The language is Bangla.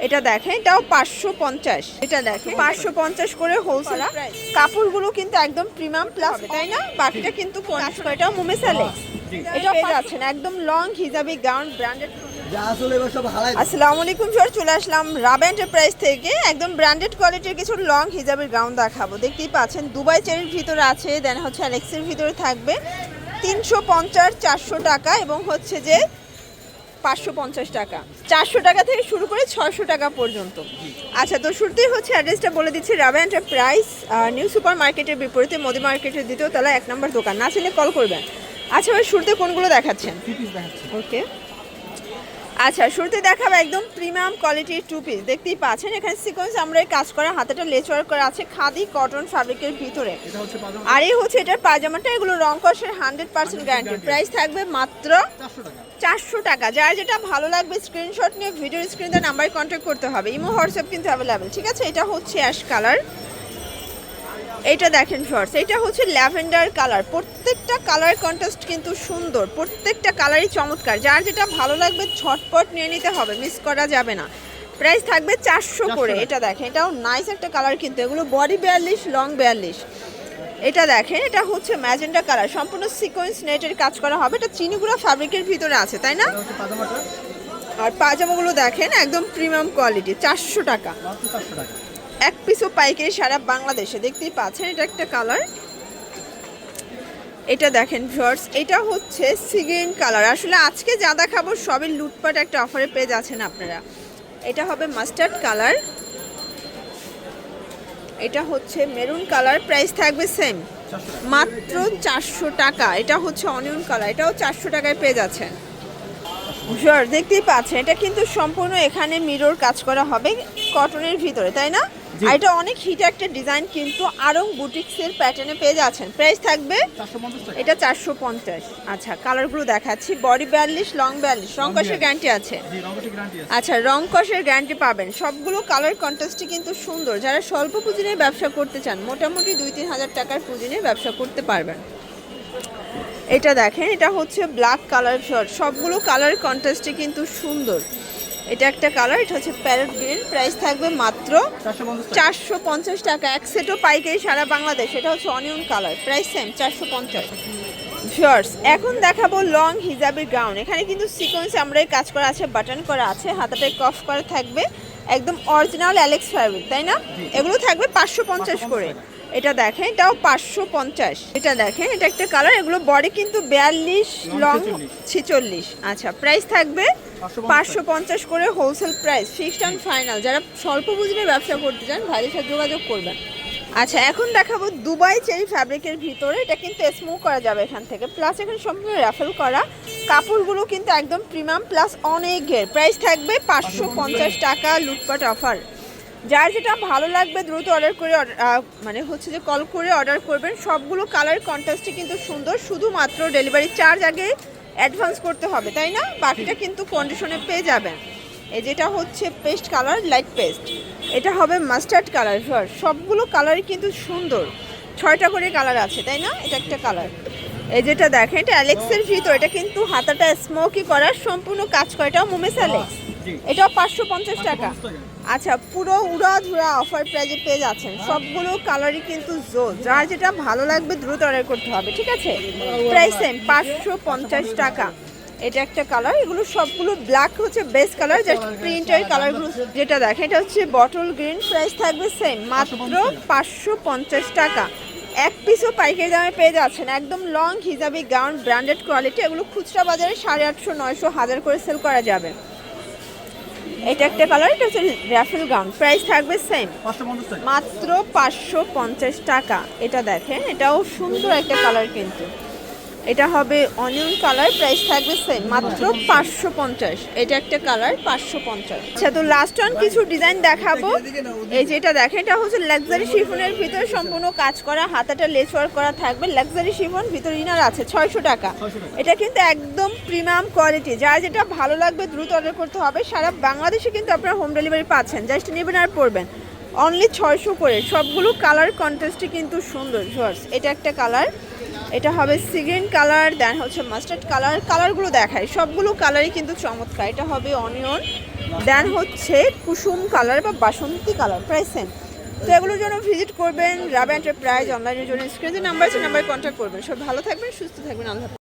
এটা দেখেন, এটাও 550। এটা দেখেন 550 করে হোলসেল প্রাইস। কাপড়গুলো কিন্তু একদম প্রিমিয়াম প্লাস, তাই না? বাকিটা কিন্তু এটাও মুমেসালে, এটা পেয়ে যাচ্ছেন একদম লং হিজাবি গাউন ব্র্যান্ডেড। আসসালামু আলাইকুম ভিউয়ার, চলে আসলাম রাবা এন্টারপ্রাইজ থেকে। একদম ব্র্যান্ডেড কোয়ালিটির কিছু লং হিজাবের গাউন দেখাবো। দেখতেই পাচ্ছেন দুবাই চেরির ভিতরে আছে, দেন হচ্ছে অ্যালেক্সের ভিতরে থাকবে 350 400 টাকা এবং হচ্ছে যে 550 টাকা। 400 টাকা থেকে শুরু করে 600 টাকা পর্যন্ত। আচ্ছা, তো শুরুতেই হচ্ছে অ্যাড্রেসটা বলে দিচ্ছি, রাবা এন্টারপ্রাইজ নিউ সুপার মার্কেটের বিপরীতে মোদি মার্কেটের দ্বিতীয় তলা 1 নম্বর দোকান। না চিনলে কল করবেন। আচ্ছা ভাই, শুরুতে কোনগুলো দেখাচ্ছেন? ওকে, আচ্ছা শুরুতে দেখাবো একদম প্রিমিয়াম কোয়ালিটির টু পিস। দেখতেই পাচ্ছেন এখানে সিকোয়েন্স আমরা কাজ করা, হাতেটা লেস ওয়ার্ক করা আছে খাদি কটন ফ্যাব্রিকের ভিতরে। আর এই হচ্ছে এটার পায়জামাটা, এগুলো রং কষের 100% গ্যারান্টি। প্রাইস থাকবে মাত্র 400 টাকা। যার যেটা ভালো লাগবে স্ক্রিনশট নিয়ে ভিডিওর স্ক্রিনে নাম্বারে কন্ট্যাক্ট করতে হবে। ইমো হোয়াটসঅ্যাপ কিন্তু অ্যাভেলেবেল, ঠিক আছে? এটা হচ্ছে অ্যাশ কালার, এটা দেখেন শর্টস, এটা হচ্ছে ল্যাভেন্ডার কালার। প্রত্যেকটা কালার কন্ট্রাস্ট কিন্তু সুন্দর, প্রত্যেকটা কালারই চমৎকার। যার যেটা ভালো লাগবে ঝটপট নিয়ে নিতে হবে, মিস করা যাবে না। প্রাইস থাকবে 400 করে। এটা দেখেন, এটাও নাইস একটা কালার কিন্তু, এগুলো বডি 42 লং 42। এটা দেখেন, এটা হচ্ছে ম্যাজেন্ডা কালার, সম্পূর্ণ সিকোয়েন্স নেটের কাজ করা হবে। এটা চিনিগুড়া ফ্যাব্রিকের ভিতরে আছে, তাই না? আর পাজামাগুলো দেখেন একদম প্রিমিয়াম কোয়ালিটি, 400 টাকা। এক পিসও পাইকারি সারা বাংলাদেশে। দেখতেই পাচ্ছেন এটা একটা কালার। এটা দেখেন ভিউয়ার্স, এটা হচ্ছে সি গ্রিন কালার। আসলে আজকে যা দেখাবো সবই লুটপাট একটা অফারে পেয়ে যাচ্ছেন আপনারা। এটা হবে মাস্টার্ড কালার, এটা হচ্ছে মেরুন কালার। প্রাইস থাকবে সেম, মাত্র 400 টাকা। এটা হচ্ছে অনিয়ন কালার, এটাও 400 টাকায় পেয়ে যাচ্ছেন। ভিউয়ার দেখতেই পাচ্ছেন এটা কিন্তু সম্পূর্ণ এখানে মিরর কাজ করা হবে কটনের ভিতরে, তাই না? আর এটা অনেক হিট একটা ডিজাইন কিন্তু আরং বুটিক্সের প্যাটার্নে পেয়ে যাচ্ছেন। প্রাইস থাকবে এটা 450। আচ্ছা, কালারগুলো দেখাচ্ছি। বডি 42 লং 42, রং কষের গ্যারান্টি আছে। আচ্ছা, রং কষের গ্যারান্টি পাবেন। সবগুলো কালার কন্ট্রাস্টই কিন্তু সুন্দর। যারা স্বল্প পুঁজি নিয়ে ব্যবসা করতে চান, মোটামুটি 2-3 হাজার টাকার পুঁজি নিয়ে ব্যবসা করতে পারবেন। এটা দেখেন, এটা হচ্ছে ব্ল্যাক কালার শর্ট। সবগুলো কালার কন্ট্রাস্টে কিন্তু সুন্দর। এটা একটা কালার, এটা হচ্ছে প্যারট গ্রিন। প্রাইস থাকবে মাত্র 450 টাকা। এক সেটও পাইকারি সারা বাংলাদেশ। এটা হচ্ছে onion colour, price same 450। Shorts এখন দেখাবো লং হিজাবি গাউন। এখানে কিন্তু সিকোয়েন্স আমরা কাজ করা আছে, বাটন করা আছে, হাতাটায় কফ করা থাকবে, একদম অরিজিনাল অ্যালেক্স ফ্যাব্রিক, তাই না? এগুলো থাকবে 550 করে। এটা দেখেন, এটাও 550। এটা দেখেন, এটা একটা কালার। এগুলো বডি কিন্তু 42 লং 46। আচ্ছা, প্রাইস থাকবে 550 করে wholesale price, fixed and final. যারা স্বল্প পুঁজিতে ব্যবসা করতে চান ভাইয়ের সাথে যোগাযোগ করবেন। আচ্ছা, এখন দেখাবো দুবাই চেরি ফ্যাব্রিকের ভিতরে। এটা কিন্তু স্মুথ করা যাবে এখান থেকে, প্লাস এখানে সম্পূর্ণ র্যাফেল করা। কাপড়গুলো কিন্তু একদম প্রিমিয়াম প্লাস অনেক ঘের। প্রাইস থাকবে 550 টাকা, লুটপাট অফার। যার যেটা ভালো লাগবে দ্রুত অর্ডার করে মানে হচ্ছে যে কল করে অর্ডার করবেন। সবগুলো কালার কন্ট্রাস্টই কিন্তু সুন্দর, শুধুমাত্র ডেলিভারি চার্জ আগে অ্যাডভান্স করতে হবে, তাই না? বাকিটা কিন্তু কন্ডিশনে পেয়ে যাবেন। এই যেটা হচ্ছে পেস্ট কালার, লাইট পেস্ট। এটা হবে মাস্টার্ড কালার। সবগুলো কালারই কিন্তু সুন্দর, 6টা করে কালার আছে, তাই না? এটা একটা কালার। এই যেটা দেখেন, এটা অ্যালেক্সের ভিতর। এটা কিন্তু হাতাটা স্মোকি করার, সম্পূর্ণ কাজ করা। এটাও মুমেস অ্যালেক্স, এটাও 550 টাকা। আচ্ছা, পুরো উড়াধুরা অফার প্রাইজে পেয়ে যাচ্ছেন। সবগুলো কালারই কিন্তু যার যেটা ভালো লাগবে দ্রুত অর্ডার করতে হবে, ঠিক আছে? প্রাইস সেম 550 টাকা। এটা একটা কালার। এগুলো সবগুলো ব্ল্যাক হচ্ছে বেস কালার, জাস্ট প্রিন্টের কালারগুলো। যেটা দেখেন, এটা হচ্ছে বটল গ্রিন। প্রাইস থাকবে সেম, মাত্র 550 টাকা। এক পিসও পাইকারি দামে পেয়ে যাচ্ছেন। একদম long hijabi gown, branded quality. এগুলো খুচরা বাজারে 850, 900, 1000 করে সেল করা যাবে। এটা একটা কালার, এটা হচ্ছে র্যাফেল গাউন। প্রাইস থাকবে সেম, মাত্র 550 টাকা। এটা দেখেন, এটাও সুন্দর একটা কালার কিন্তু। এটা হবে অনিয়ন কালার। প্রাইস থাকবে সেম, মাত্র 550। এটা একটা কালার, 550। আচ্ছা, তো লাস্ট ওয়ান কিছু ডিজাইন দেখাবো। এই যে এটা দেখেন, এটা হচ্ছে লাক্সারি শিফনের ভিতরে সম্পূর্ণ কাজ করা, হাতাটা লেস ওয়ার্ক করা থাকবে। লাক্সারি শিফন, ভিতর ইনার আছে, 600 টাকা। এটা কিন্তু একদম প্রিমিয়াম কোয়ালিটি। যার যেটা ভালো লাগবে দ্রুত অর্ডার করতে হবে। সারা বাংলাদেশে কিন্তু আপনারা হোম ডেলিভারি পাচ্ছেন, জাস্ট নেবেন আর পড়বেন। অনলি 600 করে। সবগুলো কালার কন্ট্রাস্টই কিন্তু সুন্দর। এটা একটা কালার, এটা হবে সি গ্রিন কালার, দেন হচ্ছে মাস্টার্ড কালার। কালারগুলো দেখায়, সবগুলো কালারই কিন্তু চমৎকার। এটা হবে অনিয়ন, দেন হচ্ছে কুসুম কালার বা বাসন্তী কালার, প্রাইস সেম। তো এগুলোর জন্য ভিজিট করবেন রাবা এন্টারপ্রাইজ, অনলাইনের জন্য স্ক্রিনে নাম্বার আছে, নাম্বারে কন্ট্যাক্ট করবেন। সব ভালো থাকবেন, সুস্থ থাকবেন, আল্লাহ হাফেজ।